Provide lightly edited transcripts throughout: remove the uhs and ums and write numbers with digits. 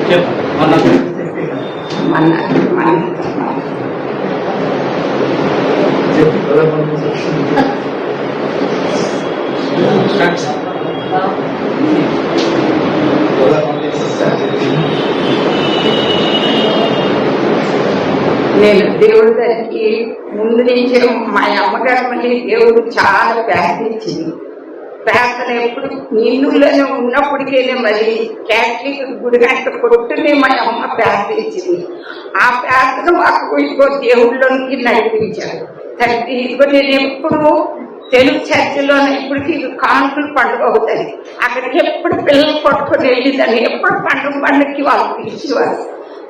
నేను దేవుడి దగ్గరికి ముందు నుంచే మా అమ్మగారు మళ్ళీ దేవుడు చాలా ప్రార్థించింది. ప్రార్థన ఎప్పుడు నిన్నులోనే ఉన్నప్పటికేనే మరి క్యాథలిక్ గుడి గంట కొట్టునే మా అమ్మ ప్రార్థించింది. ఆ ప్రార్థన మాకు ఇదిగో దేవుళ్ళలోనికి నడిపించాడు. తండ్రి ఇదిగో నేను ఎప్పుడు తెలుగు చర్చిలోనే ఇప్పటికి కానుకలు పండుగ అవుతుంది. అక్కడికి ఎప్పుడు పిల్లలు కొట్టుకొని వెళ్ళిందని ఎప్పుడు పండుగకి వాళ్ళు పిలిచేవారు.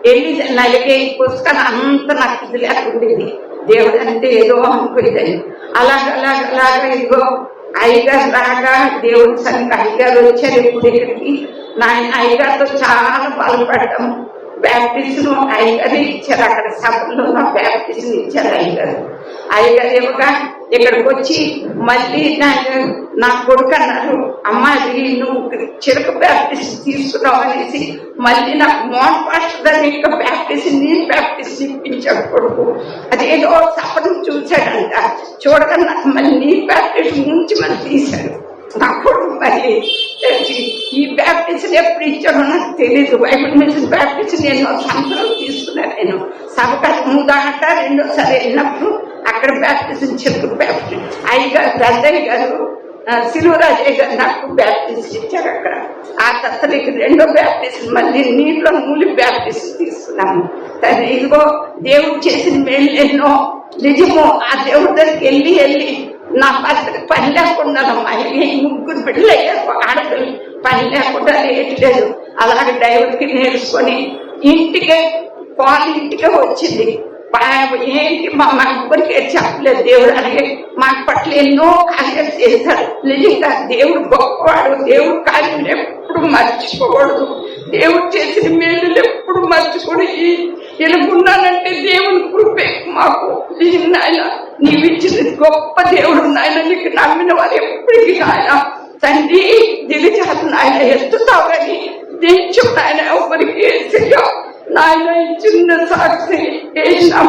వెళ్ళి నలిగే పుస్తకాలు అంత నాకు ఇది లేకుండేది. దేవుడు అంటే ఏదో అనుకునేదని అలాగ ఇదిగో అయ్యగారు రాగా దేవుడి సరికి అయ్యగారు వచ్చారు. ఇప్పుడు ఇక్కడికి నాయన అయ్యగారితో చాలా బాధపడ్డాము. బ్యాప్టిజం అయ్యగారు ఇచ్చారు. అక్కడ సభలో బ్యాప్టిజం ఇచ్చారు అయ్యగారు. అయ్యగారు ఇవ్వగా ఇక్కడికి వచ్చి మళ్ళీ నా కొడుకు అన్నారు, అమ్మాయి నువ్వు చిరక బ్యాప్టిజం తీసుకున్నావు అనేసి మళ్ళీ నాకు మోన్ పాస్టర్ దాన్ని ఇంకా బ్యాప్టిజం నేను బ్యాప్టిజం ఇప్పించాడు కొడుకు. అదేదో సపను చూశాడంట. చూడగా నాకు మళ్ళీ నీ బ్యాప్టిజం నుంచి మళ్ళీ తీశాడు నా కొడుకు. మరి ఈ బ్యాప్టిజం ఎప్పుడు ఇచ్చాడో నాకు తెలియదు. బైబిల్ మిషన్ బ్యాప్టిజం ఎన్నో సంవత్సరాలు తీసుకున్నాను. నేను సభకు ముందాట రెండోసారి వెళ్ళినప్పుడు అక్కడ బ్యాప్టిజం చెరుకు బ్యాప్టిజం అయ్యగారు పెద్దయ్య గారు సిలువరాజయ్య గారు నాకు బ్యాప్టిజం ఇచ్చారు అక్కడ. ఆ తత్తలకి రెండో బ్యాప్టిజం మళ్ళీ నీటిలో మూలి బ్యాప్టిజం తీసుకున్నాము. ఇదిగో దేవుడు చేసిన మేలు ఎన్నో నిజము. ఆ దేవుడి దగ్గరికి వెళ్ళి నా భర్తకి పని లేకుండా ముగ్గురు బిడ్డలు అయ్యారు. ఆడపిల్లలు పని లేకుండా లేట్లేదు. అలాగే డ్రైవర్కి నేర్చుకొని ఇంటికే వచ్చింది. ఏంటి మా ముగ్గురికి చెప్పలేదు. దేవుడు అలాగే మా పట్ల ఎన్నో కార్యాలు చేశాడు. నిజంగా దేవుడు గొప్పవాడు. దేవుడు కార్యం ఎప్పుడు మర్చిపోకూడదు. దేవుడు చేసిన మేలు ఎప్పుడు మర్చిపోయి ఎలుగున్నానంటే దేవుని కృపే మాకు. నిజంగా ఆయన నీవు ఇచ్చిన గొప్ప దేవుడు నాయన. నీకు నమ్మిన వారు ఎప్పటికీ నాయన తండ్రి దిగజాత నాయన ఎత్తుతావు కానీ దించు నాయన ఎవరికి వేసేయో నాయన. చిన్న సాక్షి వేసినాం.